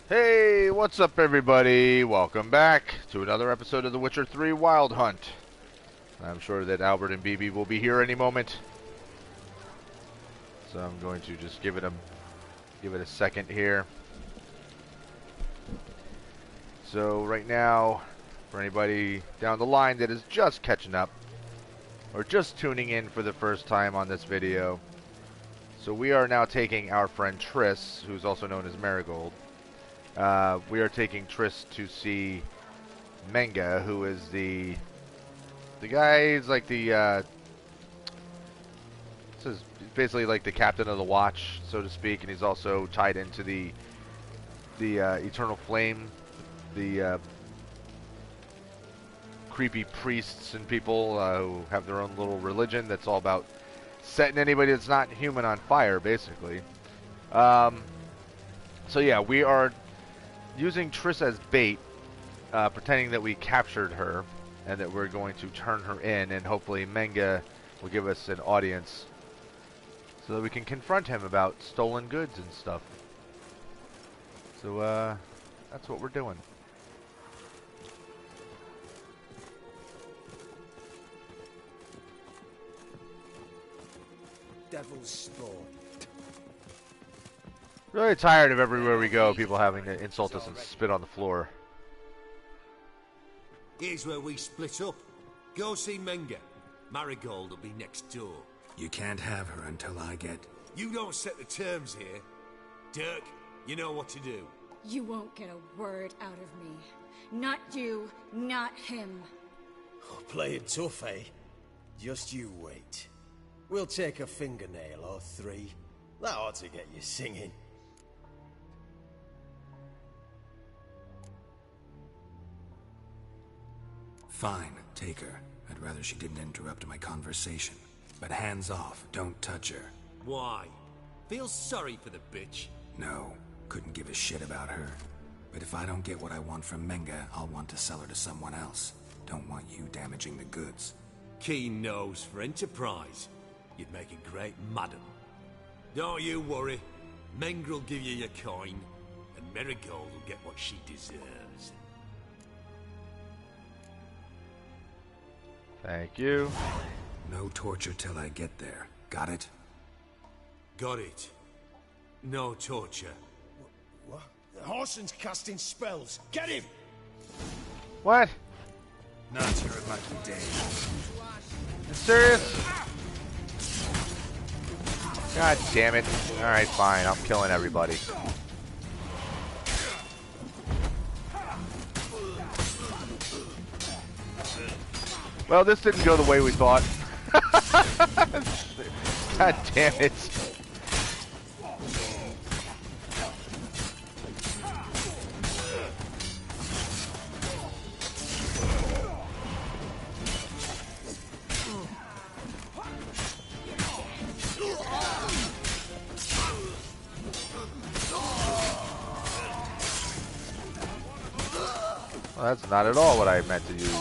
Hey, what's up everybody? Welcome back to another episode of The Witcher 3 Wild Hunt. I'm sure that Albert and BB will be here any moment. So I'm going to just give it a second here. So right now, for anybody down the line that is just catching up or just tuning in for the first time on this video, so we are now taking our friend Triss, who's also known as Marigold. We are taking Triss to see Menga, who is the guy. He's like the this is basically like the captain of the watch, so to speak, and he's also tied into the Eternal Flame, the creepy priests and people who have their own little religion that's all about setting anybody that's not human on fire, basically. So yeah, we are using Triss as bait, pretending that we captured her and that we're going to turn her in, and hopefully Menga will give us an audience so that we can confront him about stolen goods and stuff. So that's what we're doing. Devil's spawn. Really tired of everywhere we go people having to insult us and spit on the floor. Here's where we split up. Go see Menga. Marigold will be next door. You can't have her until I get... You don't set the terms here. Dirk, you know what to do. You won't get a word out of me. Not you, not him. Oh, play it tough, eh? Just you wait. We'll take a fingernail or three. That ought to get you singing. Fine, take her. I'd rather she didn't interrupt my conversation. But hands off, don't touch her. Why? Feel sorry for the bitch? No, couldn't give a shit about her. But if I don't get what I want from Menga, I'll want to sell her to someone else. Don't want you damaging the goods. Keen nose for enterprise. You'd make a great madam. Don't you worry. Mengrel will give you your coin, and Marigold will get what she deserves. Thank you. No torture till I get there. Got it? Got it. No torture. What? The Horson's casting spells. Get him! What? Not your lucky day. You serious? God damn it. Alright, fine. I'm killing everybody. Well, this didn't go the way we thought. God damn it. Well, that's not at all what I meant to use.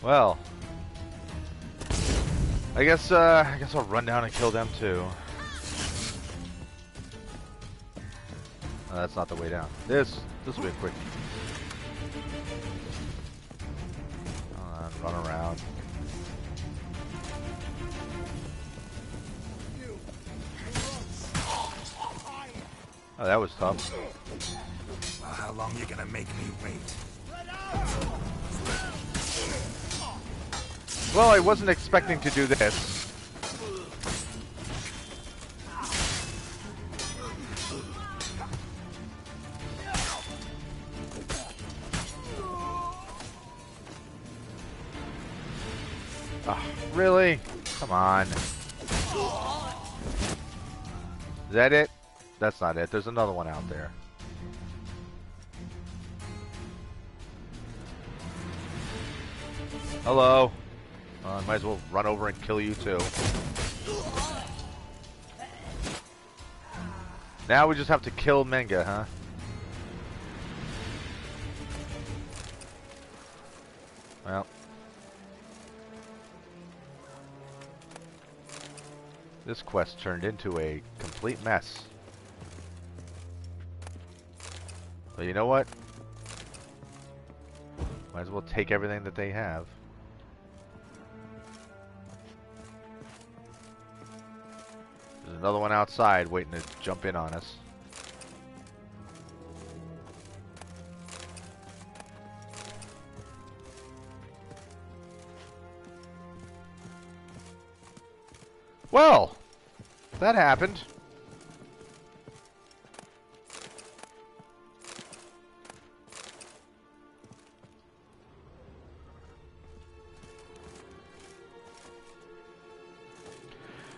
Well, I guess I'll run down and kill them too. Oh, that's not the way down. This will be a quick. Run around. Oh, that was tough. Well, how long you gonna make me wait? Well, I wasn't expecting to do this. Oh, really? Come on. Is that it? That's not it. There's another one out there. Hello. I might as well run over and kill you too. Now we just have to kill Menga, huh? Well. This quest turned into a complete mess. But you know what? Might as well take everything that they have. There's another one outside waiting to jump in on us. Well, that happened.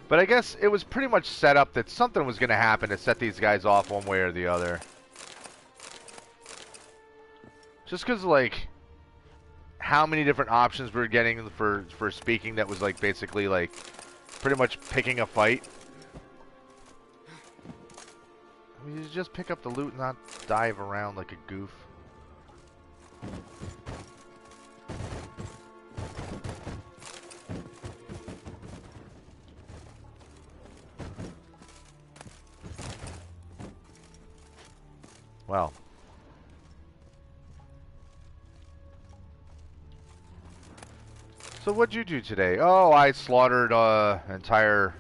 But I guess it was pretty much set up that something was going to happen to set these guys off one way or the other. Just because, like, how many different options we were getting for speaking that was, like, basically, like, pretty much picking a fight. I mean, you just pick up the loot and not dive around like a goof. Well. So what'd you do today? Oh, I slaughtered entire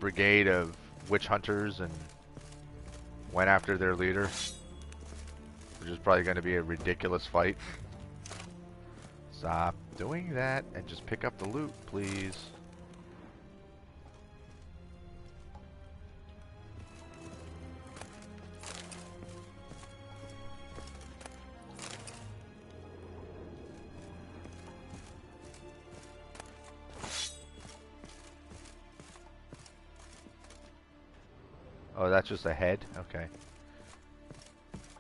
brigade of witch hunters and went after their leader, which is probably going to be a ridiculous fight. Stop doing that and just pick up the loot, please. Oh, that's just a head? Okay.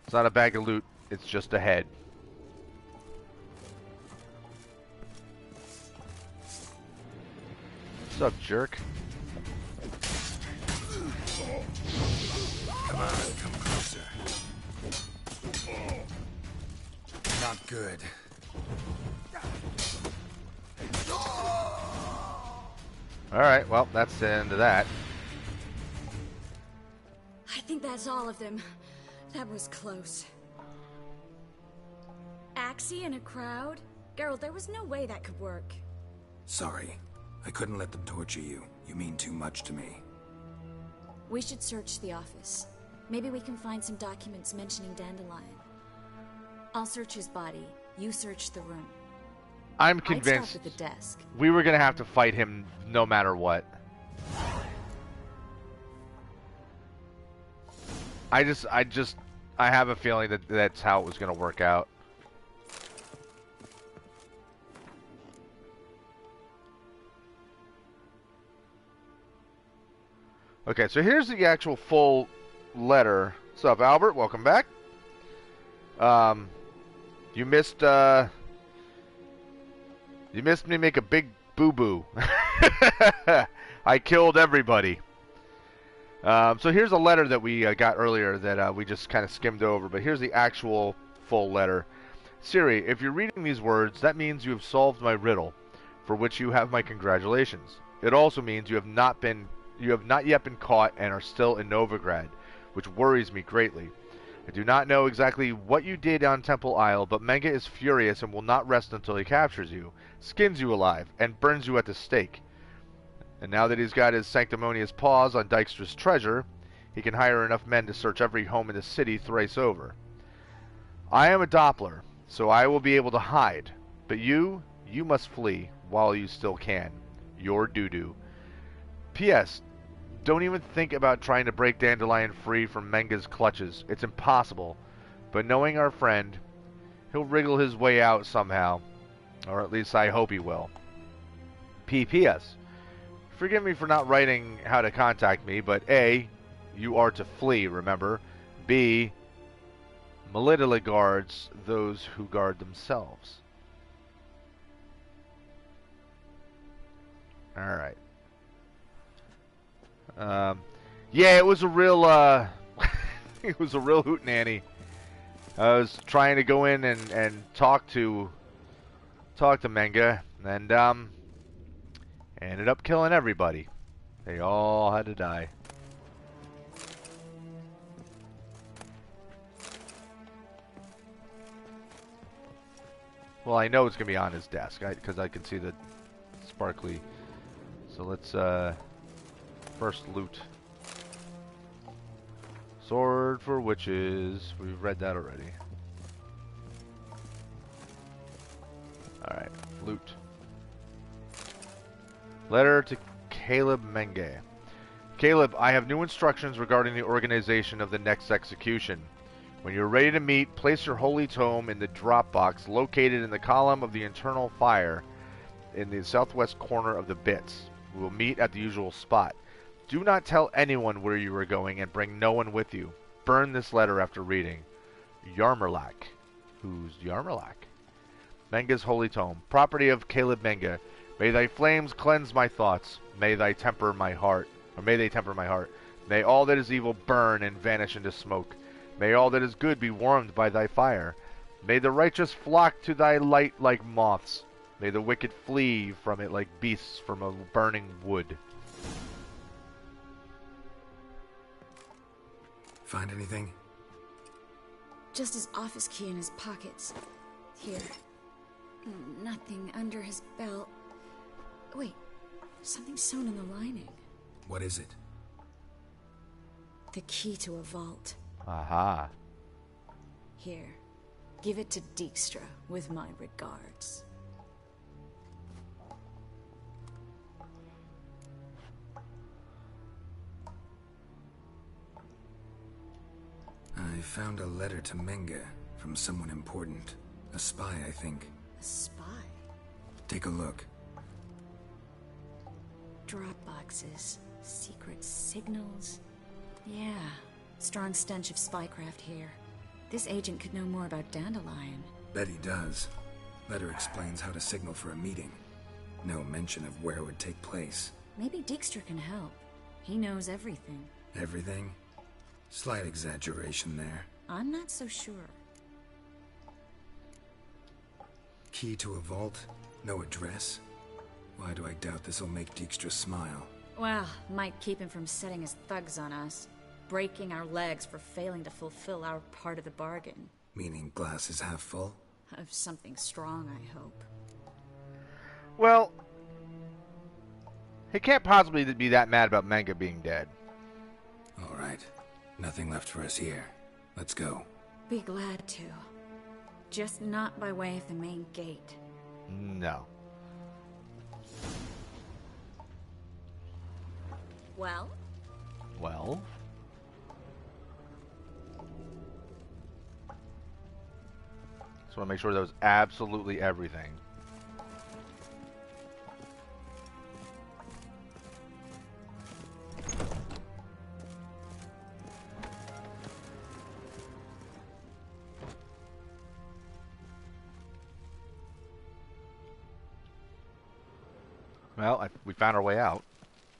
It's not a bag of loot, it's just a head. What's up, jerk? Come on, come closer. Not good. Alright, well, that's the end of that. I think that's all of them. That was close. Axie in a crowd? Geralt, there was no way that could work. Sorry. I couldn't let them torture you. You mean too much to me. We should search the office. Maybe we can find some documents mentioning Dandelion. I'll search his body. You search the room. I'm I'd convinced stop at the desk. we were going to have to fight him no matter what. I have a feeling that that's how it was going to work out. Okay, so here's the actual full letter. What's up, Albert? Welcome back. You missed me make a big boo-boo. I killed everybody. So here's a letter that we got earlier that we just kind of skimmed over, but here's the actual full letter. Siri, if you're reading these words, that means you have solved my riddle, for which you have my congratulations. It also means you have not yet been caught and are still in Novigrad, which worries me greatly. I do not know exactly what you did on Temple Isle, but Menga is furious and will not rest until he captures you, skins you alive, and burns you at the stake. And now that he's got his sanctimonious paws on Dijkstra's treasure, he can hire enough men to search every home in the city thrice over. I am a Doppler, so I will be able to hide, but you must flee while you still can. Your doo-doo. P.S. Don't even think about trying to break Dandelion free from Menga's clutches. It's impossible. But knowing our friend, he'll wriggle his way out somehow. Or at least I hope he will. P.P.S. Forgive me for not writing how to contact me, but A, you are to flee, remember? B, Melitele guards those who guard themselves. Alright. Yeah, it was a real, it was a real hootenanny. I was trying to go in and talk to Menga, and ended up killing everybody. They all had to die. Well, I know it's gonna be on his desk, because I can see the sparkly. So let's first loot. Sword for witches. We've read that already. Alright, loot. Letter to Caleb Menge. Caleb, I have new instructions regarding the organization of the next execution. When you're ready to meet, place your holy tome in the drop box located in the column of the internal fire in the southwest corner of the bits. We will meet at the usual spot. Do not tell anyone where you are going and bring no one with you. Burn this letter after reading. Yarmulak. Who's Yarmulak? Menga's holy tome. Property of Caleb Menga. May thy flames cleanse my thoughts. May they temper my heart. May all that is evil burn and vanish into smoke. May all that is good be warmed by thy fire. May the righteous flock to thy light like moths. May the wicked flee from it like beasts from a burning wood. Find anything? Just his office key in his pockets. Here. Nothing under his belt. Wait, something sewn in the lining. What is it? The key to a vault. Aha. Here. Give it to Dijkstra with my regards. I found a letter to Menga from someone important. A spy, I think. A spy? Take a look. Drop boxes. Secret signals. Yeah. Strong stench of spycraft here. This agent could know more about Dandelion. Bet he does. Letter explains how to signal for a meeting. No mention of where it would take place. Maybe Dijkstra can help. He knows everything. Everything? Slight exaggeration there. I'm not so sure. Key to a vault? No address? Why do I doubt this'll make Dijkstra smile? Well, might keep him from setting his thugs on us. Breaking our legs for failing to fulfill our part of the bargain. Meaning glass is half full? Of something strong, I hope. Well, he can't possibly be that mad about Menga being dead. Alright. Nothing left for us here. Let's go. Be glad to. Just not by way of the main gate. No. Well? Well? Just want to make sure that was absolutely everything. Well, we found our way out.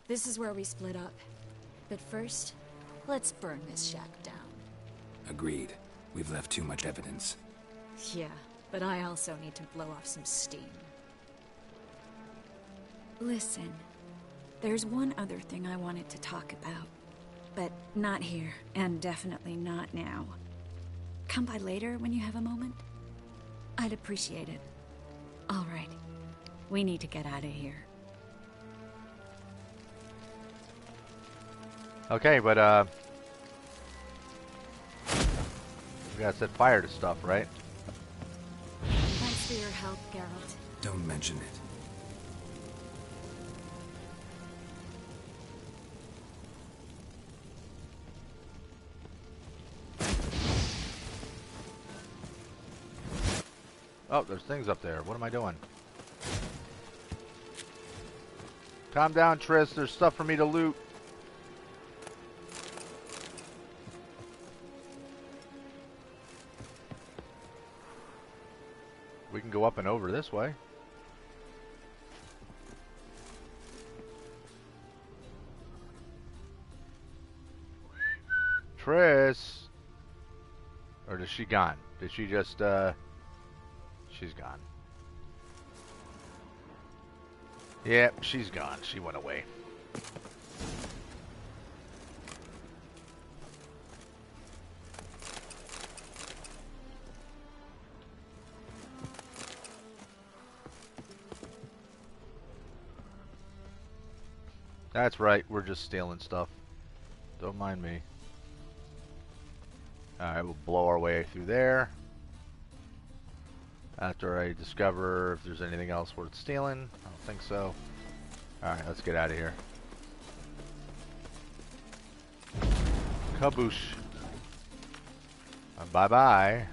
This is where we split up. But first, let's burn this shack down. Agreed. We've left too much evidence. Yeah, but I also need to blow off some steam. Listen, there's one other thing I wanted to talk about. But not here, and definitely not now. Come by later when you have a moment? I'd appreciate it. All right. We need to get out of here. Okay, but we gotta set fire to stuff, right? Thanks for your help, Geralt. Don't mention it. Oh, there's things up there. What am I doing? Calm down, Triss. There's stuff for me to loot. We can go up and over this way. Triss. Or is she gone? Did she just, she's gone. Yep, she's gone. She went away. That's right, we're just stealing stuff. Don't mind me. Alright, we'll blow our way through there. After I discover if there's anything else worth stealing. I don't think so. Alright, let's get out of here. Kaboosh. Bye-bye.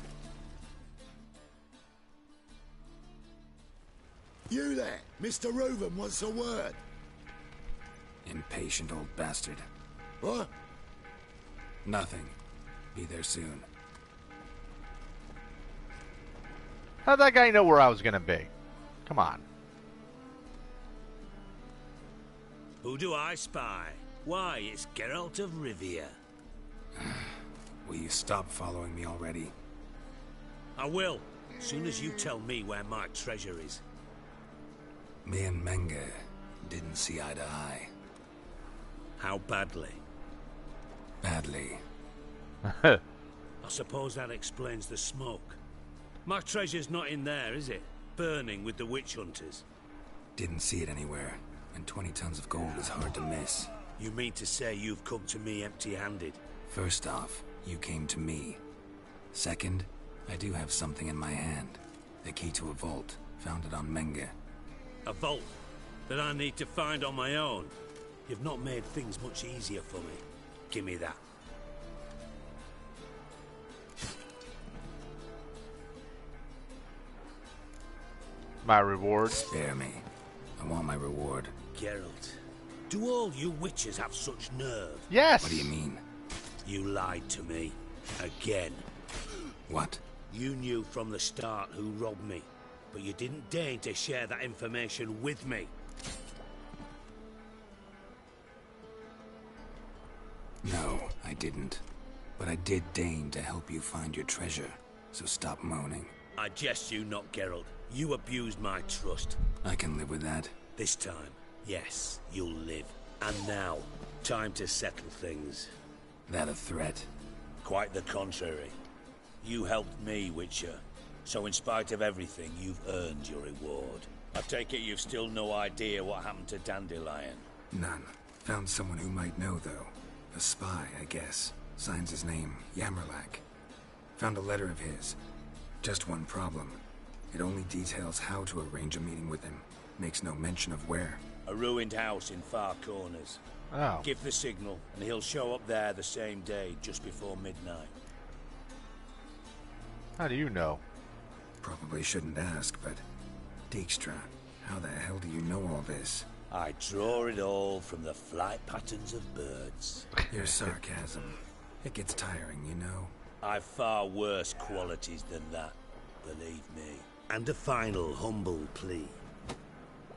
You there, Mr. Reuven wants a word. Impatient old bastard. What? Nothing. Be there soon. How'd that guy know where I was gonna be? Come on. Who do I spy? Why, it's Geralt of Rivia. Will you stop following me already? I will, soon as you tell me where my treasure is. Me and Menge didn't see eye to eye. How badly? Badly. I suppose that explains the smoke. My treasure's not in there, is it? Burning with the witch hunters. Didn't see it anywhere, and 20 tons of gold is hard to miss. You mean to say you've come to me empty-handed? First off, you came to me. Second, I do have something in my hand. The key to a vault, found it on Menge. A vault that I need to find on my own. You've not made things much easier for me. Give me that. My reward. Spare me. I want my reward. Geralt, do all you witches have such nerve? Yes! What do you mean? You lied to me. Again. What? You knew from the start who robbed me, but you didn't deign to share that information with me. No, I didn't. But I did deign to help you find your treasure, so stop moaning. I jest you not, Geralt. You abused my trust. I can live with that. This time, yes, you'll live. And now, time to settle things. That a threat? Quite the contrary. You helped me, Witcher. So in spite of everything, you've earned your reward. I take it you've still no idea what happened to Dandelion. None. Found someone who might know, though. A spy, I guess. Signs his name, Yammerlack. Found a letter of his. Just one problem. It only details how to arrange a meeting with him. Makes no mention of where. A ruined house in Far Corners. Oh. Give the signal, and he'll show up there the same day, just before midnight. How do you know? Probably shouldn't ask, but... Dijkstra, how the hell do you know all this? I draw it all from the flight patterns of birds. Your sarcasm. It gets tiring, you know? I've far worse qualities than that, believe me. And a final humble plea.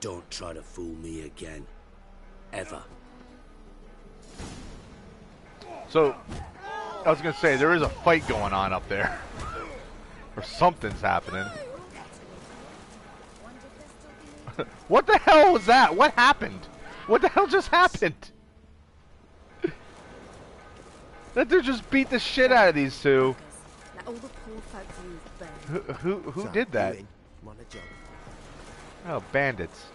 Don't try to fool me again. Ever. So, I was gonna say, there is a fight going on up there. Or something's happening. What the hell was that? What happened? What the hell just happened? That dude just beat the shit out of these two. Who did that? Oh, bandits.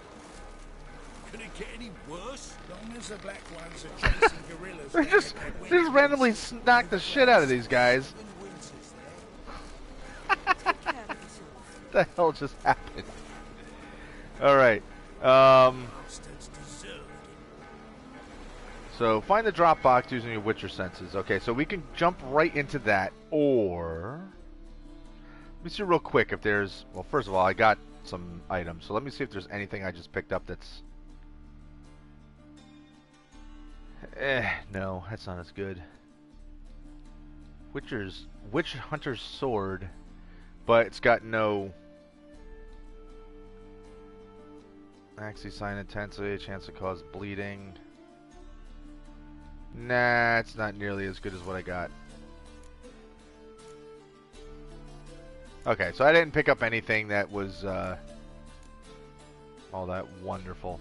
Could it get any worse? Long as the black ones are chasing gorillas, They just randomly knocked the shit out of these guys. What the hell just happened? Alright. So, find the drop box using your Witcher senses. Okay, so we can jump right into that. Or... Let me see real quick if there's... Well, first of all, I got some items. So let me see if there's anything I just picked up that's... no, that's not as good. Witch Hunter's Sword. But it's got no... Maxi sign intensity, chance to cause bleeding. Nah, it's not nearly as good as what I got. Okay, so I didn't pick up anything that was all that wonderful.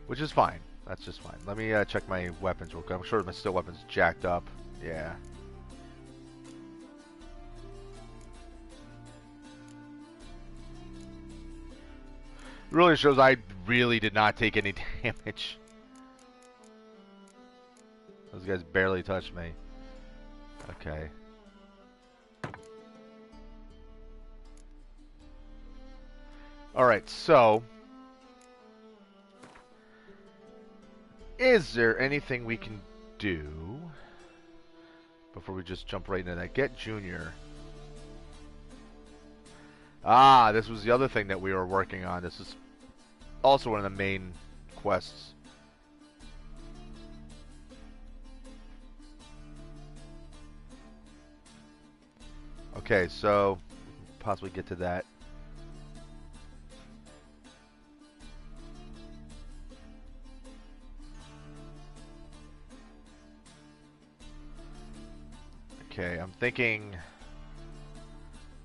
Which is fine. That's just fine. Let me check my weapons real quick. I'm sure my still weapon's jacked up. Yeah. Really shows I really did not take any damage. Those guys barely touched me. Okay. Alright, so... is there anything we can do before we just jump right into that? Get Junior. Ah, this was the other thing that we were working on. This is also one of the main quests. Okay, so possibly get to that. Okay, I'm thinking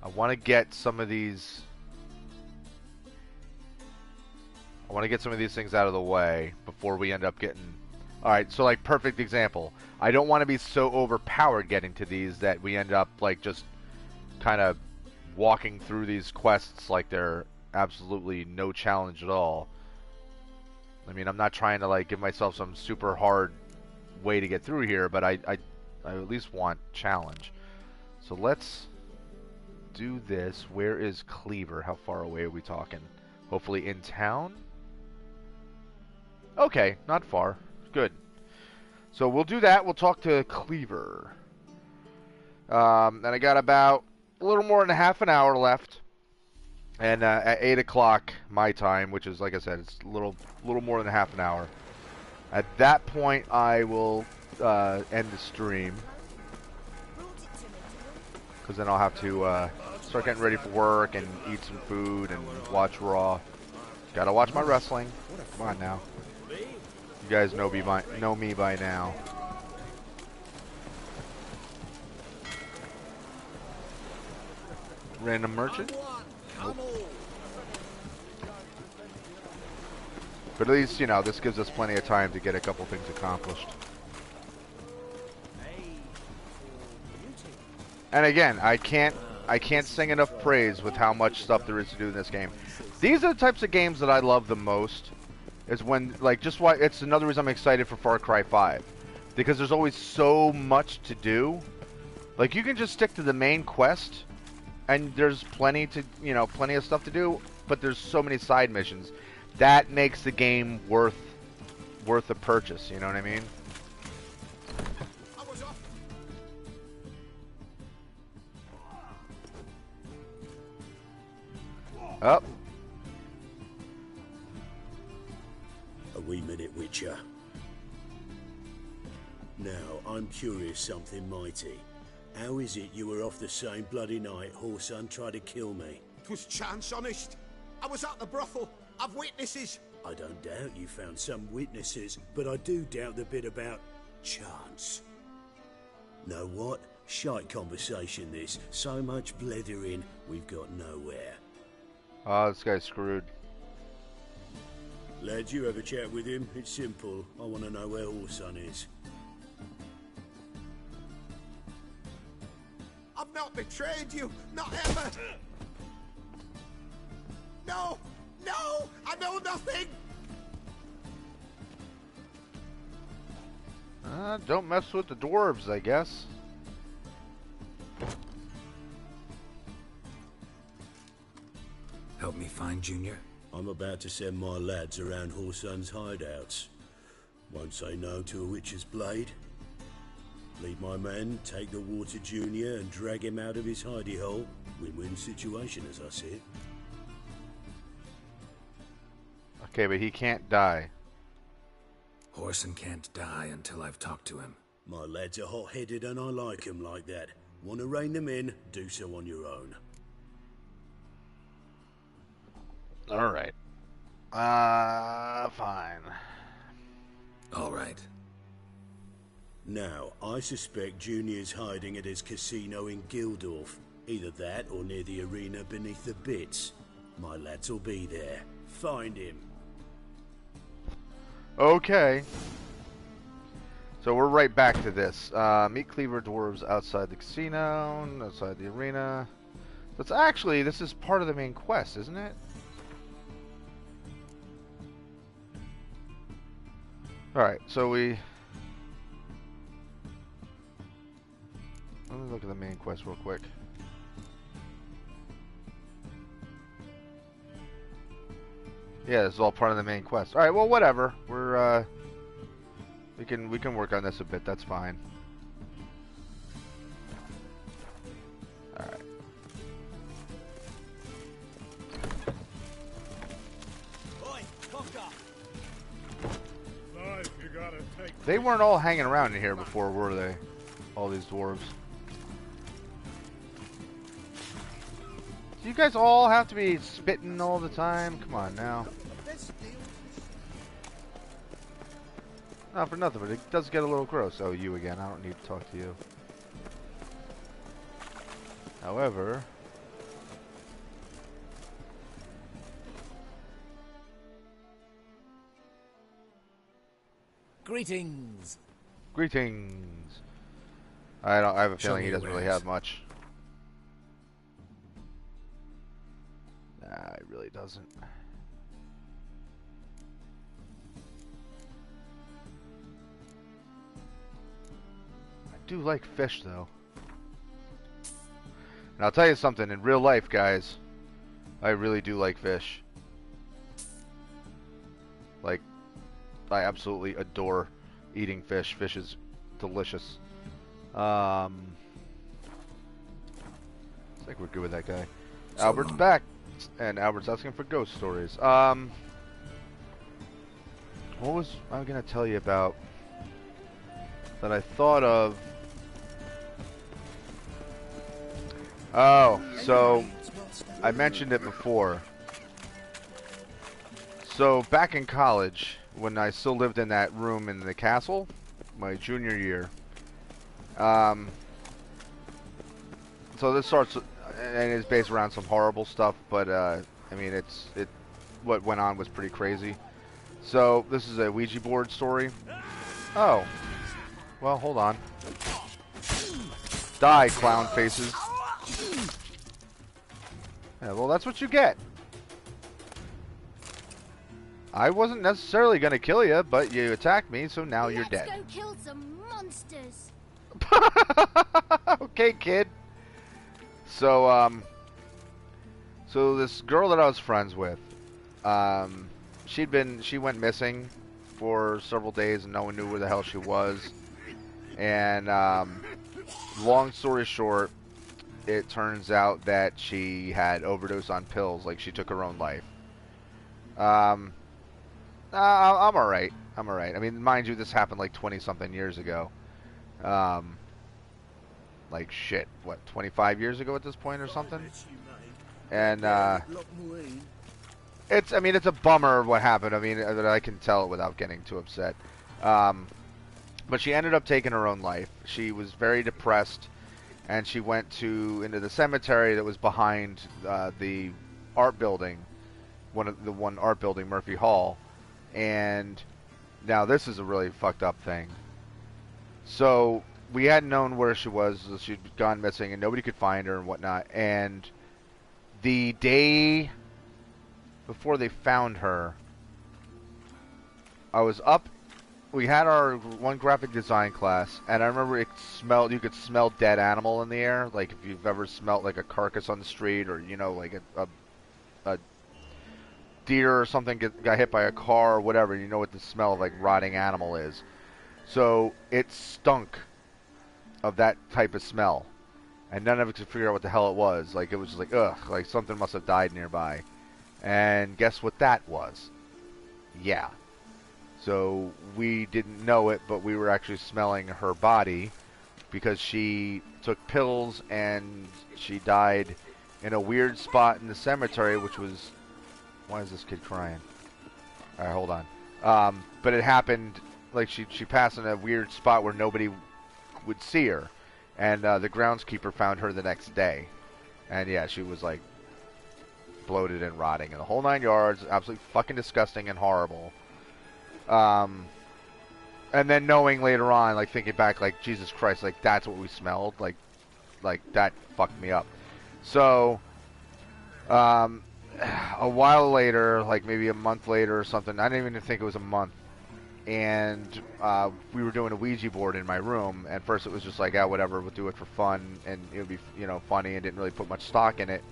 I want to get some of these. I want to get some of these things out of the way before we end up getting. Alright, so like perfect example. I don't want to be so overpowered getting to these that we end up like just kind of walking through these quests like they're absolutely no challenge at all. I mean, I'm not trying to like give myself some super hard way to get through here, but I at least want challenge. So let's do this. Where is Cleaver? How far away are we talking? Hopefully in town? Okay, not far. Good. So we'll do that. We'll talk to Cleaver. And I got about a little more than half an hour left. And at 8 o'clock my time, which is, like I said, it's a little more than half an hour. At that point, I will end the stream. Because then I'll have to start getting ready for work and eat some food and watch Raw. Gotta watch my wrestling. Come on now. You guys know me by now. Random merchant? Nope. But at least, you know, this gives us plenty of time to get a couple things accomplished. And again, I can't sing enough praise with how much stuff there is to do in this game. These are the types of games that I love the most. Is when, like, just why it's another reason I'm excited for Far Cry 5. Because there's always so much to do. Like, you can just stick to the main quest, and there's plenty of stuff to do, but there's so many side missions. That makes the game worth the purchase, you know what I mean? Up. A wee minute, Witcher. Now, I'm curious something mighty. How is it you were off the same bloody night Whoreson tried to kill me? 'Twas chance, honest. I was at the brothel. I've witnesses. I don't doubt you found some witnesses, but I do doubt the bit about chance. Know what? Shite conversation this. So much blethering, we've got nowhere. Oh, this guy's screwed. Lad, you have a chat with him? It's simple. I want to know where Whoreson is. I've not betrayed you. Not ever. No! No! I know nothing! Don't mess with the dwarves, I guess. Help me find Junior? I'm about to send my lads around Whoreson's hideouts. Won't say no to a witch's blade. Lead my men, take the water Junior and drag him out of his hidey hole. Win-win situation as I see it. Okay, but he can't die. Whoreson can't die until I've talked to him. My lads are hot-headed and I like 'em like that. Want to rein them in, do so on your own. Alright. Fine. All right. Now, I suspect Junior's hiding at his casino in Gildorf. Either that or near the arena beneath the bits. My lads will be there. Find him. Okay. So we're right back to this. Meet Cleaver Dwarves outside the casino, outside the arena. That's actually, this is part of the main quest, isn't it? Alright, so we... Let me look at the main quest real quick. Yeah, this is all part of the main quest. Alright, well, whatever. We're, we can work on this a bit, that's fine. Alright. They weren't all hanging around in here before, were they? All these dwarves. Do you guys all have to be spitting all the time? Come on now. Not for nothing, but it does get a little gross. Oh, you again. I don't need to talk to you. However... Greetings. Greetings. I have a feeling he doesn't really have much. Nah, he really doesn't. I do like fish, though. And I'll tell you something, in real life, guys, I really do like fish. Like, I absolutely adore eating fish. Fish is delicious. I think we're good with that guy. So Albert's long. back, and Albert's asking for ghost stories. What was I gonna tell you about that I thought of? Oh, so I mentioned it before. So back in college, when I still lived in that room in the castle, my junior year. So this starts and is based around some horrible stuff, but I mean what went on was pretty crazy. So this is a Ouija board story. Oh, well, hold on. Die, clown faces. Yeah, well, that's what you get. I wasn't necessarily gonna kill you, but you attacked me, so now you're dead. Let's go kill some monsters. Okay, kid. So, so this girl that I was friends with, she went missing for several days and no one knew where the hell she was. And, long story short, it turns out that she had overdosed on pills, like she took her own life. I'm alright. I'm alright. I mean, mind you, this happened like 20-something years ago. Like shit, what, 25 years ago at this point or something? And, it's a bummer what happened. I mean, that I can tell it without getting too upset. But she ended up taking her own life. She was very depressed, and she went into the cemetery that was behind the art building, one art building, Murphy Hall. And now this is a really fucked up thing. So we hadn't known where she was. She'd gone missing, and nobody could find her and whatnot. And the day before they found her, I was up. We had our one graphic design class, and I remember you could smell dead animal in the air. Like if you've ever smelled like a carcass on the street, or like a deer or something got hit by a car or whatever, you know what the smell of like rotting animal is. So it stunk of that type of smell, and none of us could figure out what the hell it was. Like it was just like, ugh, like something must have died nearby. And guess what that was? Yeah. So we didn't know it, but we were actually smelling her body because she took pills and she died in a weird spot in the cemetery, which was... Why is this kid crying? Alright, hold on. But it happened like she passed in a weird spot where nobody would see her, and the groundskeeper found her the next day, and yeah, she was like bloated and rotting and the whole 9 yards, absolutely fucking disgusting and horrible. And then knowing later on, like thinking back, like Jesus Christ, like that's what we smelled, like that fucked me up. So, a while later, like maybe a month later or something, I didn't even think it was a month, and we were doing a Ouija board in my room. And first it was just like, yeah, whatever, we'll do it for fun, and it would be, you know, funny, and didn't really put much stock in it.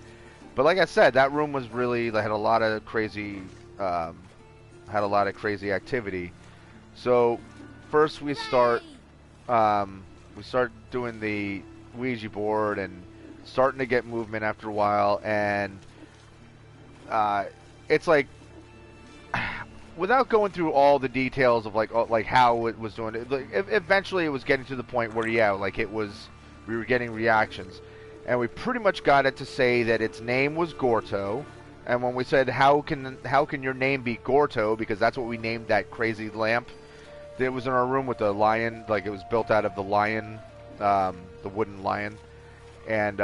But like I said, that room was really, had a lot of crazy, activity. So first we start doing the Ouija board and starting to get movement after a while, and it's like, without going through all the details of like how it was doing it, like, eventually it was getting to the point where, yeah, like we were getting reactions, and we pretty much got it to say that its name was Gorto. And when we said, how can your name be Gorto, because that's what we named that crazy lamp that was in our room with the lion, like it was built out of the lion, the wooden lion, and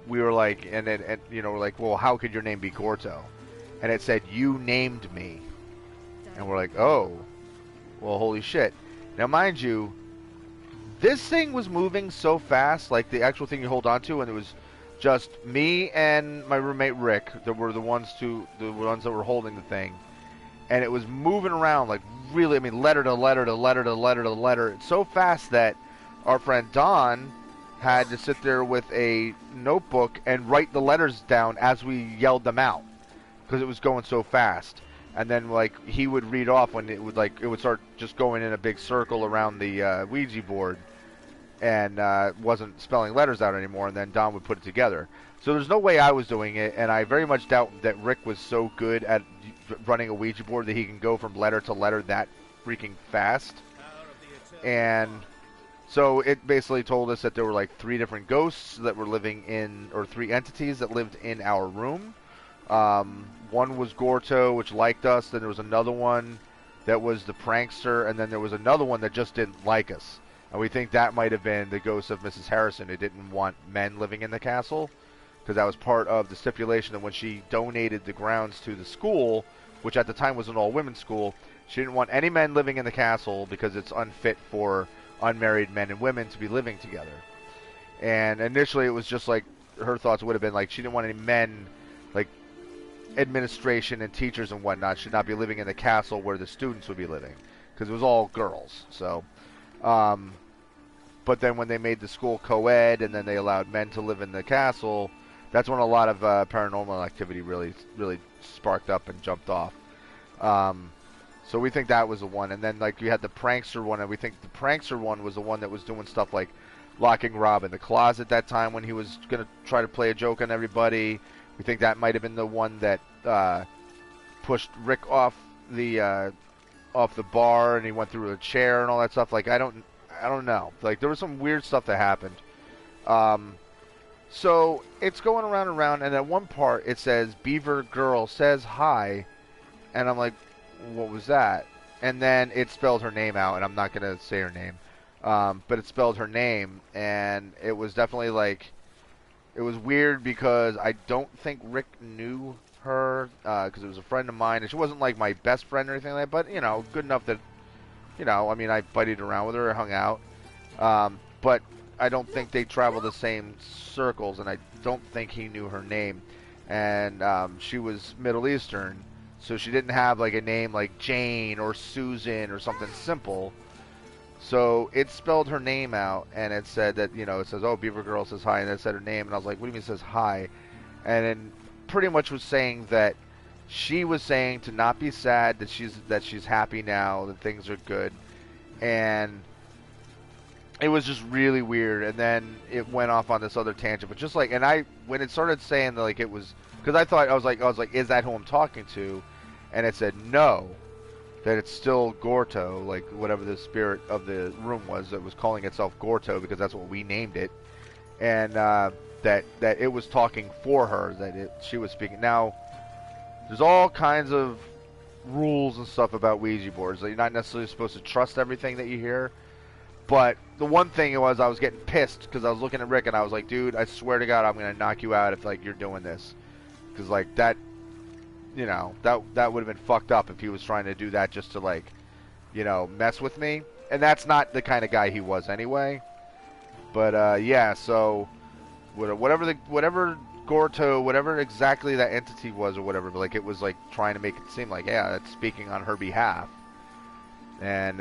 we were like, and you know, we're like, well, how could your name be Gorto? And it said, you named me. And we're like, oh, well, holy shit. Now, mind you, this thing was moving so fast, like the actual thing you hold on to, and it was just me and my roommate Rick that were the ones that were holding the thing. And it was moving around like really, I mean, letter to letter to letter to letter to letter. It's so fast that our friend Don had to sit there with a notebook and write the letters down as we yelled them out, because it was going so fast. And then like he would read off when it would start just going in a big circle around the Ouija board, and wasn't spelling letters out anymore, and then Don would put it together. So there's no way I was doing it, and I very much doubt that Rick was so good at running a Ouija board that he can go from letter to letter that freaking fast. And so it basically told us that there were like 3 different ghosts that were living in, or 3 entities that lived in our room. One was Gorto, which liked us. Then there was another one that was the prankster, and then there was another one that just didn't like us. And we think that might have been the ghost of Mrs. Harrison, who didn't want men living in the castle, because that was part of the stipulation that when she donated the grounds to the school, which at the time was an all-women's school, she didn't want any men living in the castle because it's unfit for unmarried men and women to be living together. And initially it was just like, her thoughts would have been like, she didn't want any men, like administration and teachers and whatnot, should not be living in the castle where the students would be living, because it was all girls. So but then when they made the school co-ed, and then they allowed men to live in the castle, that's when a lot of paranormal activity really sparked up and jumped off. So we think that was the one. And then like you had the prankster one, and we think the prankster one was the one that was doing stuff like locking Rob in the closet that time when he was going to try to play a joke on everybody. We think that might have been the one that pushed Rick off the bar, and he went through a chair and all that stuff. Like I don't know. Like there was some weird stuff that happened. So it's going around and around, and at one part it says Beaver Girl says hi, and I'm like, what was that? And then it spelled her name out, and I'm not gonna say her name, but it spelled her name, and it was definitely like, it was weird because I don't think Rick knew her, because it was a friend of mine, and she wasn't like my best friend or anything like that, but you know, good enough that, you know, I mean, I buddied around with her, hung out, but I don't think they traveled the same circles, and I don't think he knew her name. And she was Middle Eastern, so she didn't have like a name like Jane or Susan or something simple. So it spelled her name out, and it said that, you know, it says, oh, Beaver Girl says hi, and it said her name, and I was like, what do you mean it says hi? And then pretty much was saying that she was saying to not be sad, that she's happy now, that things are good. And it was just really weird, and then it went off on this other tangent. But just like, and when it started saying that, like, it was, because I was like, is that who I'm talking to? And it said no, that it's still Gorto, like whatever the spirit of the room was that was calling itself Gorto, because that's what we named it, and that it was talking for her, that she was speaking. Now, there's all kinds of rules and stuff about Ouija boards. That you're not necessarily supposed to trust everything that you hear. But the one thing was I was getting pissed because I was looking at Rick and I was like, dude, I swear to God, I'm gonna knock you out if like you're doing this, because like that, you know, that would have been fucked up if he was trying to do that just to like, you know, mess with me. And that's not the kind of guy he was anyway. But yeah, so whatever Gorto, whatever exactly that entity was or whatever, but like it was like trying to make it seem like, yeah, that's speaking on her behalf. And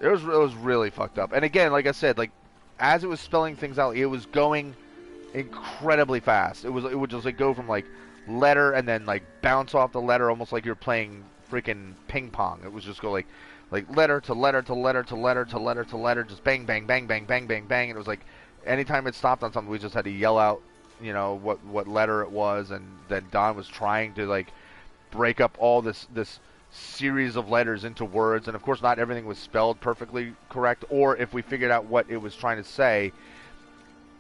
it was really fucked up. And again, like I said, like as it was spelling things out, it was going incredibly fast. It would just like go from like letter and then like bounce off the letter almost like you're playing freaking ping pong. It was just go like letter to letter to letter to letter to letter to letter, just bang bang bang bang bang bang bang. And it was like anytime it stopped on something, we just had to yell out, you know, what letter it was. And then Don was trying to like break up all this series of letters into words, and of course not everything was spelled perfectly correct, or if we figured out what it was trying to say,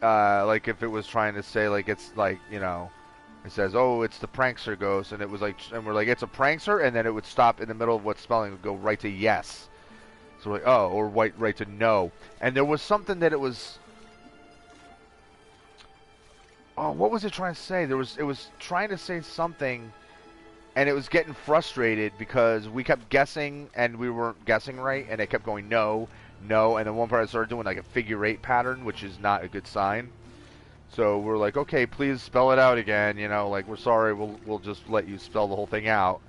like if it was trying to say like it's like, you know, it says, oh, it's the prankster ghost, and it was like, and we're like, it's a prankster, and then it would stop in the middle of what spelling would go right to yes. So like, oh, or right to no. And there was something that it was, oh, what was it trying to say? It was trying to say something, and it was getting frustrated because we kept guessing and we weren't guessing right, and it kept going no, no, and then one part I started doing like a figure 8 pattern, which is not a good sign. So we're like, okay, please spell it out again, you know, like we're sorry, we'll just let you spell the whole thing out.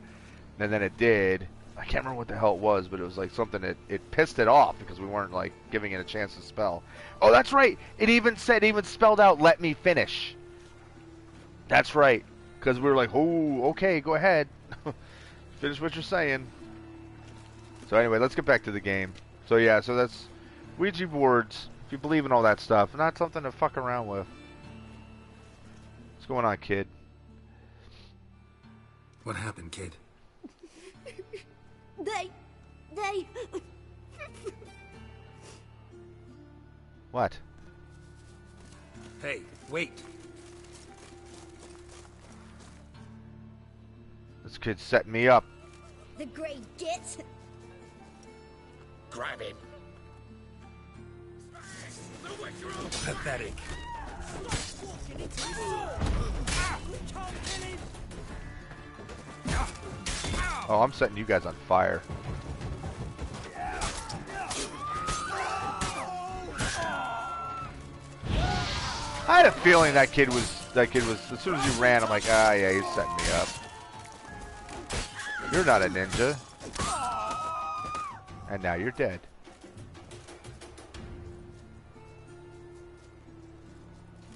And then it did. I can't remember what the hell it was, but it was like something that it pissed it off because we weren't like giving it a chance to spell. Oh, that's right. It even spelled out let me finish. That's right. Because we were like, oh, okay, go ahead. Finish what you're saying. So anyway, let's get back to the game. So yeah, so that's Ouija boards. If you believe in all that stuff, not something to fuck around with. What's going on, kid? What happened, kid? They... What? Hey, wait. This kid's setting me up. The great git. Grab him. Pathetic. Oh, I'm setting you guys on fire. I had a feeling that kid was, as soon as you ran, I'm like, ah, yeah, he's setting me up. You're not a ninja. And now you're dead.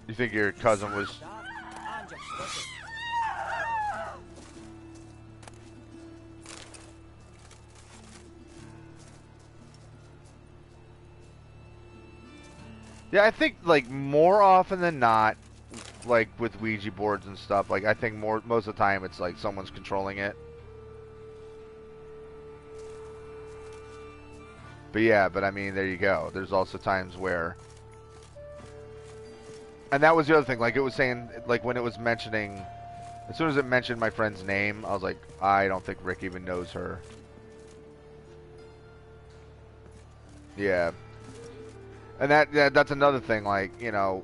You think your cousin was... Yeah, I think, like, more often than not, like, with Ouija boards and stuff, like, I think most of the time it's, like, someone's controlling it. But yeah, but I mean, there you go. There's also times where... And that was the other thing, like, it was saying, like, when it was mentioning... As soon as it mentioned my friend's name, I was like, I don't think Rick even knows her. Yeah. And that's another thing, like, you know,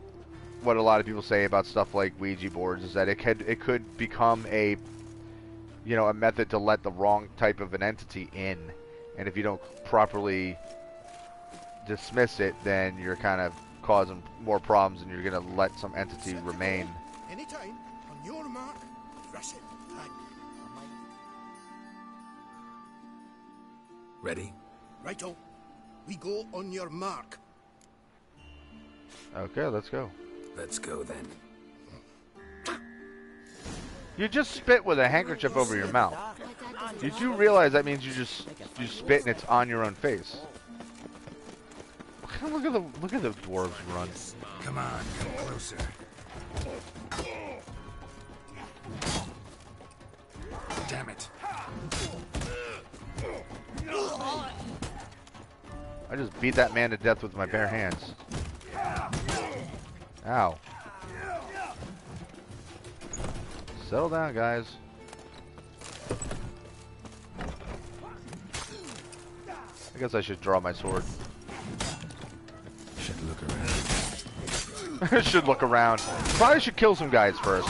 what a lot of people say about stuff like Ouija boards is that it could become a, you know, a method to let the wrong type of an entity in. And if you don't properly dismiss it, then you're kind of causing more problems and you're going to let some entity remain. Anytime, on your mark, rush it. Ready? Righto. We go on your mark. Okay, let's go. Let's go then. You just spit with a handkerchief over your mouth. You do realize that means you spit and it's on your own face. Look at the dwarves run. Come on, come closer. Damn it. I just beat that man to death with my bare hands. Ow. Settle down, guys. I guess I should draw my sword. Should look around. Should look around. Probably should kill some guys first.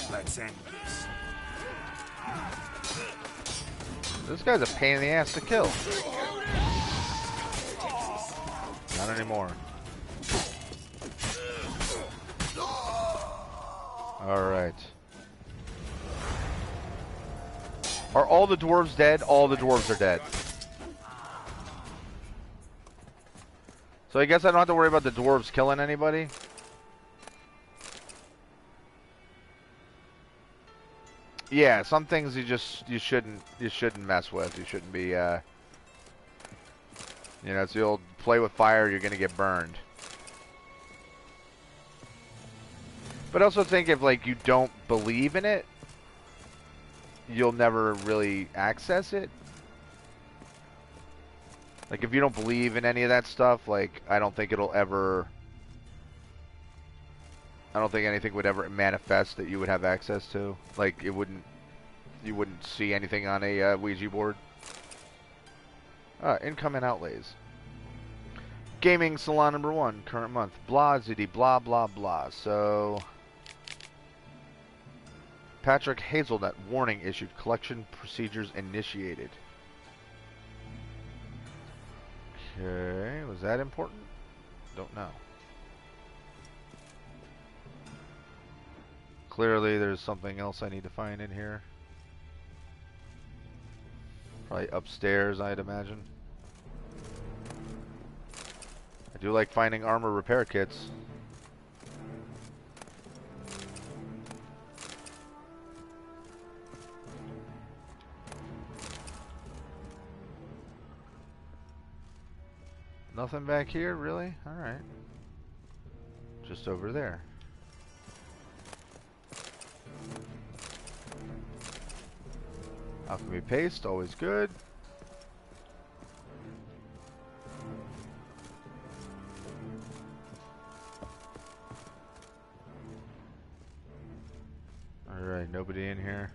Let's end this. This guy's a pain in the ass to kill. Not anymore. Alright. Are all the dwarves dead? All the dwarves are dead. So I guess I don't have to worry about the dwarves killing anybody. Yeah, some things you shouldn't mess with. You shouldn't be you know, it's the old play with fire, you're gonna get burned. But I also think if like you don't believe in it, you'll never really access it. Like if you don't believe in any of that stuff, like I don't think anything would ever manifest that you would have access to. Like you wouldn't see anything on a Ouija board. Income and outlays. Gaming salon number 1, current month. Blah zitty blah blah blah. So Patrick Hazelnut, warning issued. Collection procedures initiated. Okay, was that important? Don't know. Clearly there's something else I need to find in here. Probably upstairs, I'd imagine. I do like finding armor repair kits. Nothing back here, really? Alright. Just over there. Alchemy paste, always good. Alright, nobody in here.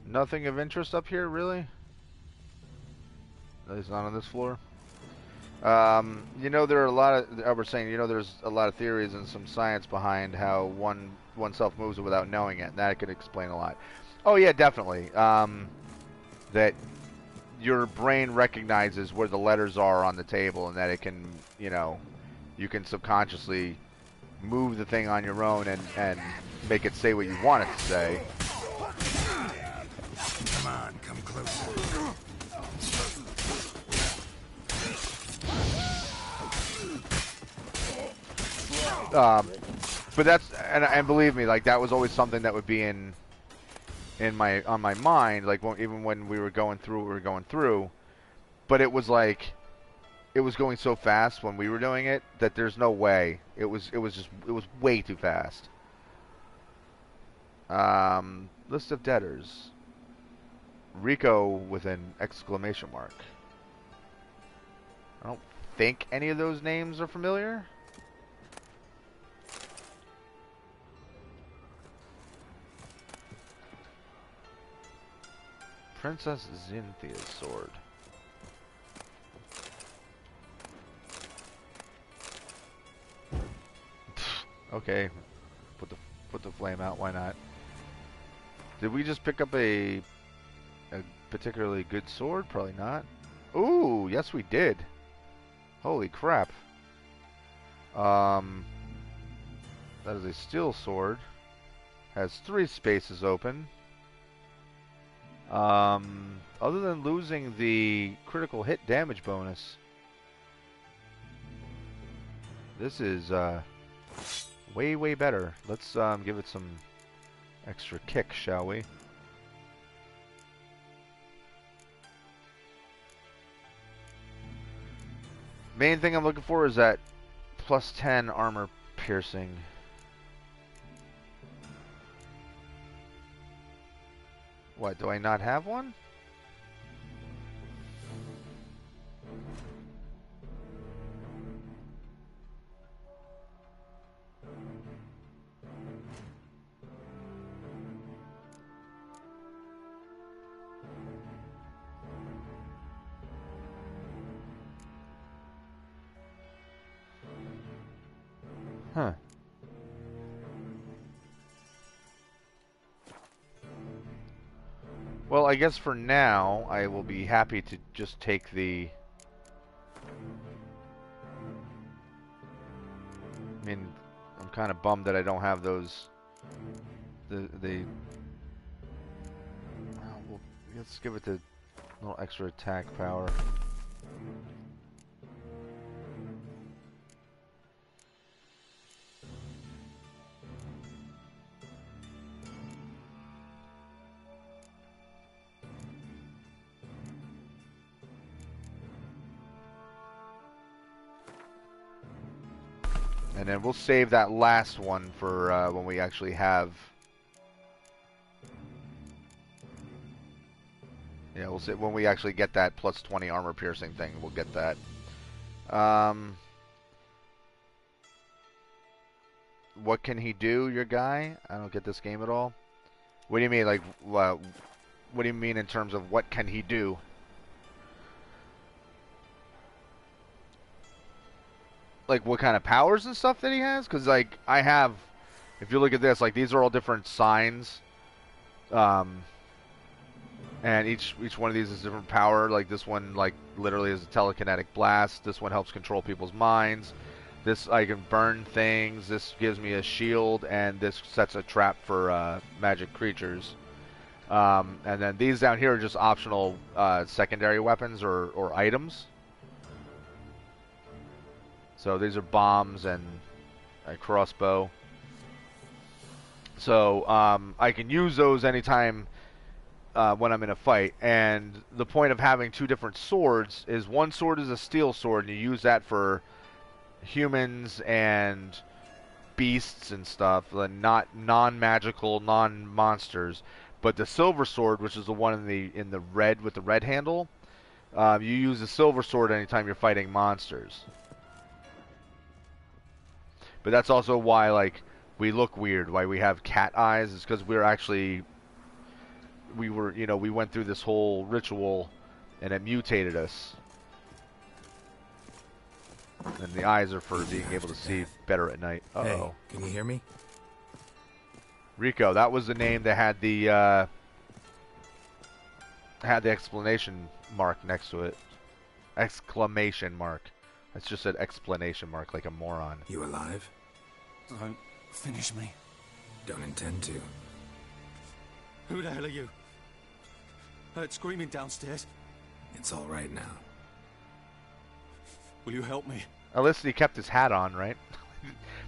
Nothing of interest up here, really? At least not on this floor. You know, there are a lot of, I was saying, you know, there's a lot of theories and some science behind how oneself moves without knowing it, and that could explain a lot. Oh yeah, definitely. That your brain recognizes where the letters are on the table, and that it can, you know, you can subconsciously move the thing on your own and make it say what you want it to say. Come on, come closer. But that's, and believe me, like that was always something that would be on my mind, like even when we were going through what we were going through. But it was like, it was going so fast when we were doing it that there's no way. It was way too fast. List of debtors. Rico with an exclamation mark. I don't think any of those names are familiar. Princess Zynthia's sword. Okay, put the flame out. Why not? Did we just pick up a particularly good sword? Probably not. Ooh, yes we did. Holy crap. That is a steel sword. Has 3 spaces open. Other than losing the critical hit damage bonus, this is way better. Let's give it some extra kick, shall we? Main thing I'm looking for is that +10 armor piercing. What, do I not have one? Huh. Well, I guess for now, I will be happy to just take the... I mean, I'm kind of bummed that I don't have those... Well, let's give it the little extra attack power. And then we'll save that last one for when we actually have... Yeah, we'll see when we actually get that plus 20 armor piercing thing. We'll get that. What can he do, your guy? I don't get this game at all. What do you mean, like, what do you mean in terms of what can he do? Like, what kind of powers and stuff that he has? Because, like, I have, if you look at this, like, these are all different signs. And each one of these is a different power. Like, this one, like, literally is a telekinetic blast. This one helps control people's minds. This, I can burn things. This gives me a shield. And this sets a trap for magic creatures. And then these down here are just optional secondary weapons or items. So these are bombs and a crossbow. So I can use those anytime when I'm in a fight. And the point of having two different swords is one sword is a steel sword, and you use that for humans and beasts and stuff, not non-magical, non-monsters. But the silver sword, which is the one in the red with the red handle, you use the silver sword anytime you're fighting monsters. But that's also why, like, we look weird, why we have cat eyes, is because we went through this whole ritual, and it mutated us. And the eyes are for being able to see better at night. Uh-oh. Hey, can you hear me? Rico, that was the name that had the exclamation mark next to it. Exclamation mark. I just said explanation mark like a moron. You alive? Don't finish me. Don't intend to. Who the hell are you? Heard screaming downstairs. It's all right now. Will you help me? At least he kept his hat on, right?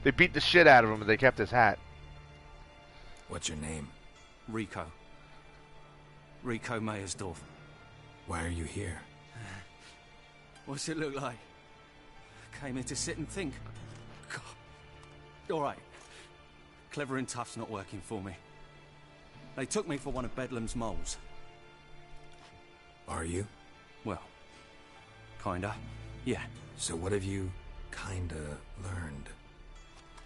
They beat the shit out of him, but they kept his hat. What's your name? Rico. Rico Mayersdorf. Why are you here? What's it look like? Came here to sit and think. God. All right. Clever and tough's not working for me. They took me for one of Bedlam's moles. Are you? Well, kinda. Yeah. So what have you kinda learned?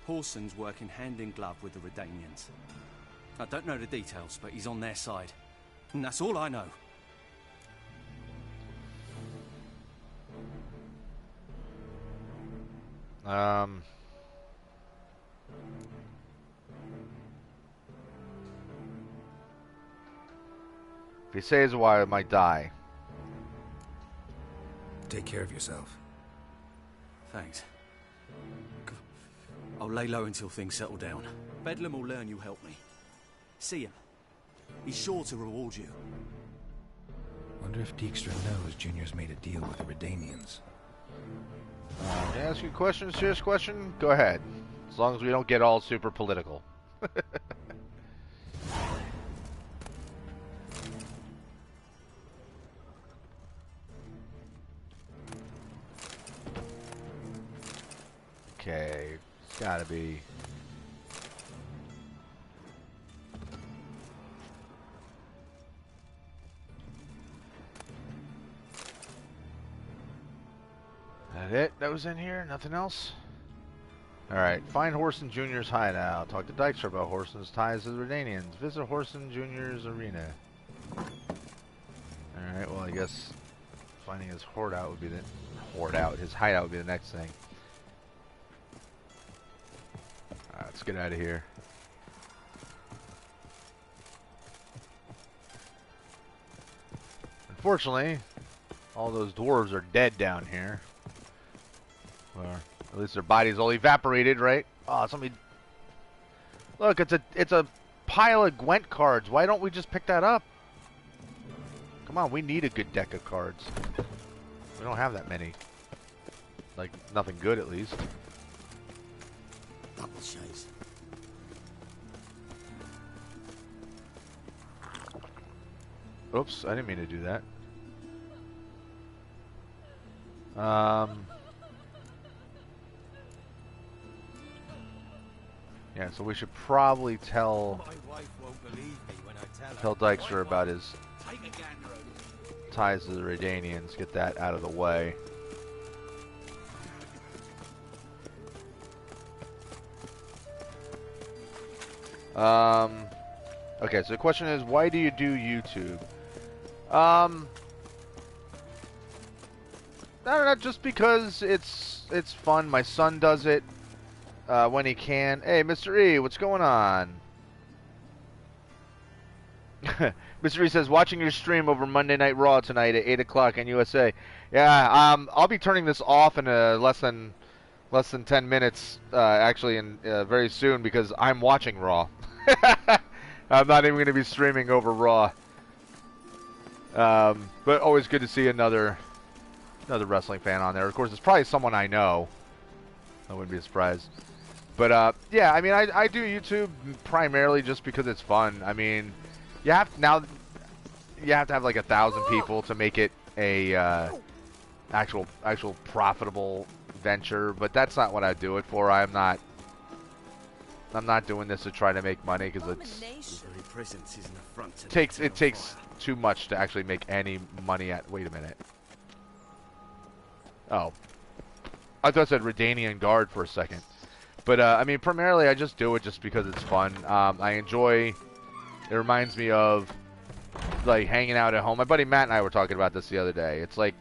Horson's working hand in glove with the Redanians. I don't know the details, but he's on their side. And that's all I know. If he says why I might die. Take care of yourself. Thanks. I'll lay low until things settle down. Bedlam will learn you helped me. See him. He's sure to reward you. Wonder if Dijkstra knows Junior's made a deal with the Redanians. Can I ask you a question? Serious question? Go ahead. As long as we don't get all super political. Okay, it's gotta be. that it that was in here? Nothing else? Alright, find Horson Jr.'s hideout. Talk to Dykstra about Horson's ties to the Redanians. Visit Horson Jr.'s arena. Alright, well I guess finding his hideout would be his hideout would be the next thing. Alright, let's get out of here. Unfortunately, all those dwarves are dead down here. Or at least their bodies all evaporated, right? Oh, somebody. Look, it's a pile of Gwent cards. Why don't we just pick that up? Come on, we need a good deck of cards. We don't have that many. Like, nothing good at least. Double chase. Oops, I didn't mean to do that. Yeah, so we should probably tell Dykstra about his ties to the Redanians. Get that out of the way. Okay, so the question is, why do you do YouTube? I don't know, just because it's fun. My son does it when he can. Hey, Mr. E, what's going on? Mr. E says, watching your stream over Monday Night Raw tonight at 8 o'clock on USA. Yeah, I'll be turning this off in less than 10 minutes, actually, very soon, because I'm watching Raw. I'm not even going to be streaming over Raw. But always good to see another wrestling fan on there. Of course, it's probably someone I know. I wouldn't be surprised. But yeah, I mean, I do YouTube primarily just because it's fun. I mean, you have to have like 1,000 people to make it a actual profitable venture. But that's not what I do it for. I'm not doing this to try to make money, because it takes too much to actually make any money at. Wait a minute. Oh, I thought I said Redanian Guard for a second. But I mean, primarily I just do it just because it's fun. I enjoy. It reminds me of like hanging out at home. My buddy Matt and I were talking about this the other day. It's like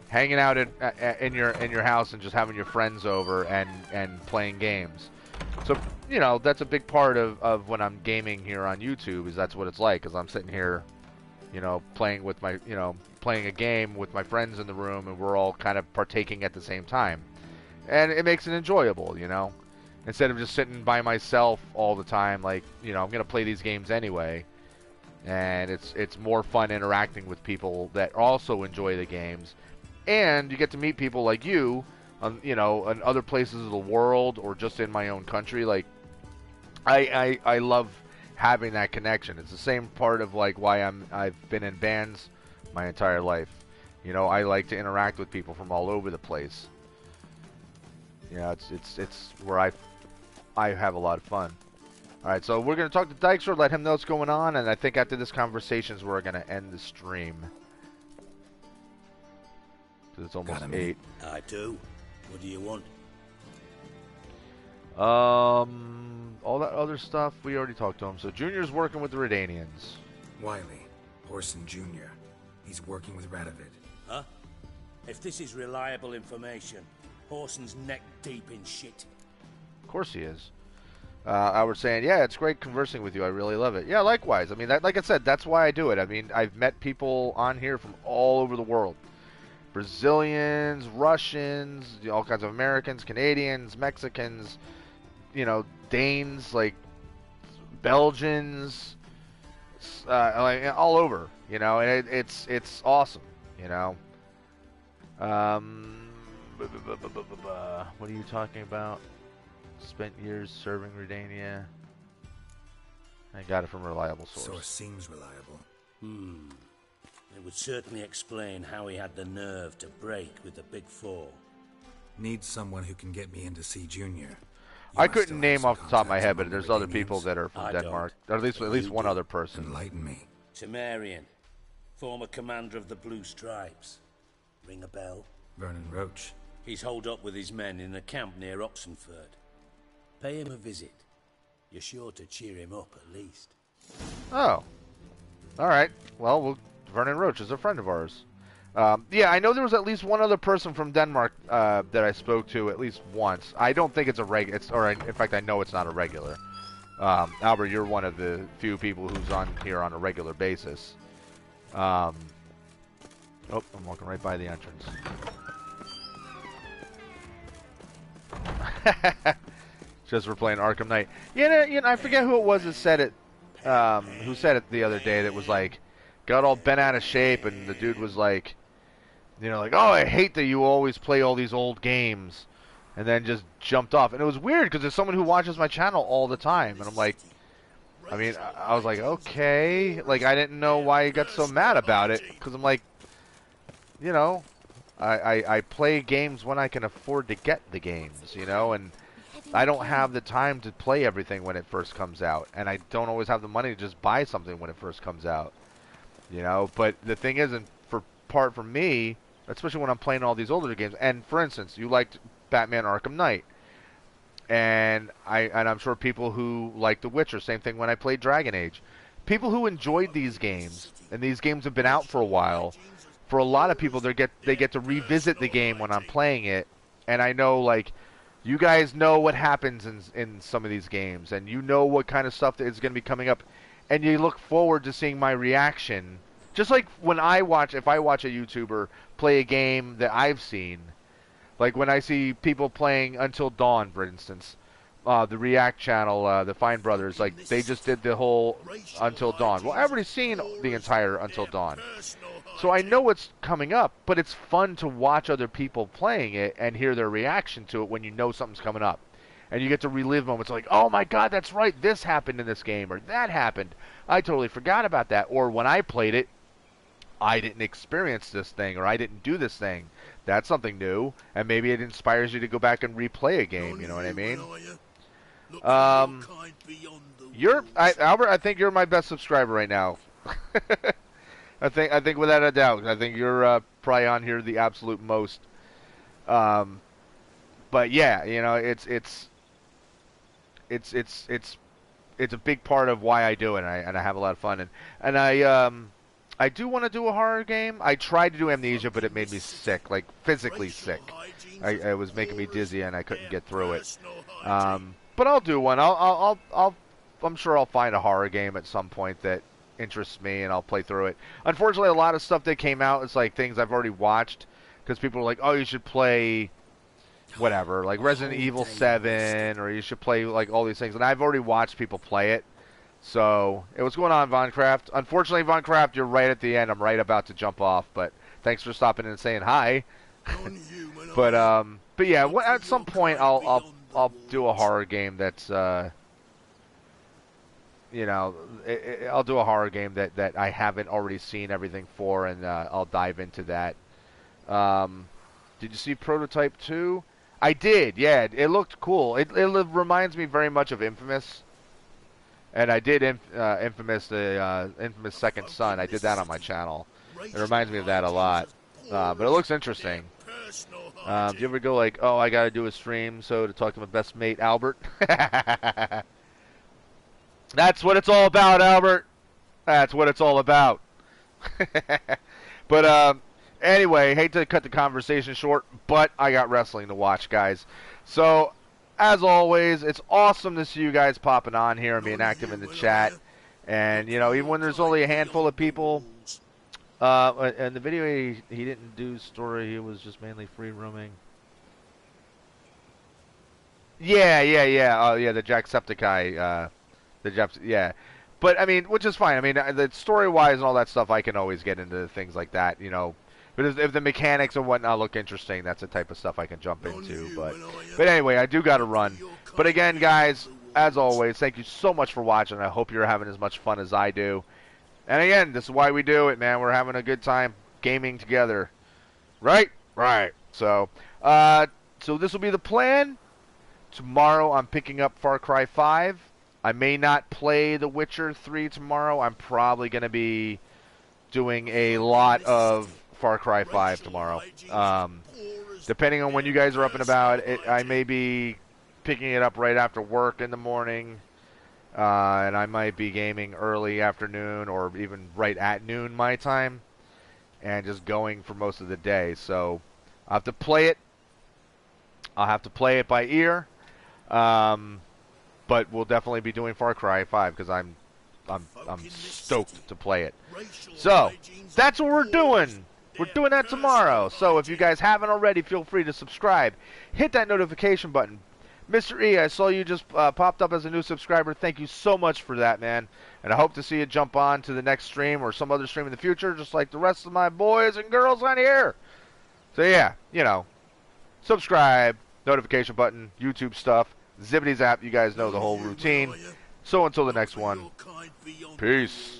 hanging out in your house and just having your friends over and playing games. So, you know, that's a big part of when I'm gaming here on YouTube, is that's what it's like, because I'm sitting here, you know, playing a game with my friends in the room, and we're all kind of partaking at the same time. And it makes it enjoyable, you know, instead of just sitting by myself all the time. Like, you know, I'm going to play these games anyway, and it's more fun interacting with people that also enjoy the games, and you get to meet people like you, you know, in other places of the world, or just in my own country. Like, I love having that connection. It's the same part of like why I've been in bands my entire life. You know, I like to interact with people from all over the place. You know, it's where I have a lot of fun. All right, so we're gonna talk to Dykstra, let him know what's going on, and I think after this conversation, we're gonna end the stream. It's almost 8. I do. What do you want? All that other stuff, we already talked to him. So Junior's working with the Redanians. Wiley, Horson Jr. He's working with Radovid. Huh? If this is reliable information, Horson's neck deep in shit. Of course he is. I was saying, yeah, it's great conversing with you. I really love it. Yeah, likewise. I mean, like I said, that's why I do it. I mean, I've met people on here from all over the world. Brazilians, Russians, all kinds of Americans, Canadians, Mexicans, you know, Danes, like Belgians, like all over, you know, and it's awesome, you know. What are you talking about? Spent years serving Redania. I got it from a reliable source. Source seems reliable. It would certainly explain how he had the nerve to break with the Big Four. Need someone who can get me in to see Junior. I couldn't name off the top of my head, but there's other people that are from Denmark. Or at least one other person. Enlighten me. Temerian, former commander of the Blue Stripes. Ring a bell? Vernon Roach. He's holed up with his men in a camp near Oxenford. Pay him a visit. You're sure to cheer him up at least. Oh. Alright. Well, Vernon Roach is a friend of ours. Yeah, I know there was at least one other person from Denmark that I spoke to at least once. I don't think it's a in fact, I know it's not a regular. Albert, you're one of the few people who's on here on a regular basis. Oh, I'm walking right by the entrance. Just for playing Arkham Knight. I forget who it was that said it. Who said it the other day? That was like, got all bent out of shape, and the dude was like, like, oh, I hate that you always play all these old games, and then just jumped off. And it was weird because there's someone who watches my channel all the time, and I'm like, I was like, okay, like I didn't know why he got so mad about it, because I'm like, I play games when I can afford to get the games, and I don't have the time to play everything when it first comes out, and I don't always have the money to just buy something when it first comes out, But the thing is, for me, especially when I'm playing all these older games, and for instance, you liked Batman Arkham Knight, and I'm sure people who like The Witcher, same thing when I played Dragon Age, people who enjoyed these games, and these games have been out for a while. For a lot of people, they get to revisit the game when I'm playing it, and I know, like, you guys know what happens in some of these games, and you know what kind of stuff that is going to be coming up, and you look forward to seeing my reaction. Just like when if I watch a YouTuber play a game that I've seen, like when I see people playing Until Dawn, for instance, the React channel, the Fine Brothers, like they just did the whole Until Dawn. Well, I've already seen the entire Until Dawn, so I know what's coming up, but it's fun to watch other people playing it and hear their reaction to it when you know something's coming up. And you get to relive moments like, oh my god, that's right, this happened in this game, or that happened. I totally forgot about that. Or when I played it, I didn't experience this thing, or I didn't do this thing. That's something new, and maybe it inspires you to go back and replay a game, you know what I mean? Albert, I think you're my best subscriber right now. I think without a doubt, I think you're probably on here the absolute most. But yeah, it's a big part of why I do it, and I have a lot of fun, and I do want to do a horror game. I tried to do Amnesia, but it made me sick, like physically sick. It was making me dizzy, and I couldn't get through it. But I'll do one. I'm sure I'll find a horror game at some point that interests me, and I'll play through it. Unfortunately, a lot of stuff that came out is like things I've already watched, because people are like, oh, you should play whatever, like Resident Evil 7, or you should play like all these things, and I've already watched people play it. So, what's going on, Von Kraft? Unfortunately, Von Kraft, you're right at the end. I'm right about to jump off, but thanks for stopping in and saying hi. but yeah, at some point I'll do a horror game that's I'll do a horror game that I haven't already seen everything for, and I'll dive into that. Did you see Prototype 2? I did, yeah. It looked cool. It reminds me very much of Infamous. And I did Infamous, the Infamous Second Son. I did that on my channel. It reminds me of that a lot. But it looks interesting. Do you ever go like, oh, I got to do a stream to talk to my best mate, Albert? That's what it's all about, Albert. That's what it's all about. But anyway, hate to cut the conversation short, but I got wrestling to watch, guys. So, as always, it's awesome to see you guys popping on here and being active in the chat. And, even when there's only a handful of people, and the video he didn't do story, he was just mainly free roaming. Yeah. Oh, yeah, the Jacksepticeye, yeah. But, I mean, which is fine. I mean, the story-wise and all that stuff, I can always get into things like that, But if the mechanics and whatnot look interesting, that's the type of stuff I can jump into. But anyway, I do got to run. But again, guys, as always, thank you so much for watching. I hope you're having as much fun as I do. And again, this is why we do it, man. We're having a good time gaming together. Right? Right. So this will be the plan. Tomorrow I'm picking up Far Cry 5. I may not play The Witcher 3 tomorrow. I'm probably going to be doing a lot of Far Cry 5 tomorrow. depending on when you guys are up and about, I may be picking it up right after work in the morning, and I might be gaming early afternoon or even right at noon my time, and just going for most of the day. So I'll have to play it. I'll have to play it by ear, but we'll definitely be doing Far Cry 5 because I'm stoked to play it. So that's what we're doing. We're doing that tomorrow. So if you guys haven't already, feel free to subscribe. Hit that notification button. Mr. E, I saw you just popped up as a new subscriber. Thank you so much for that, man. And I hope to see you jump on to the next stream or some other stream in the future, just like the rest of my boys and girls on here. So yeah, you know, subscribe, notification button, YouTube stuff, Zippity Zap. You guys know the whole routine. So until the next one, peace.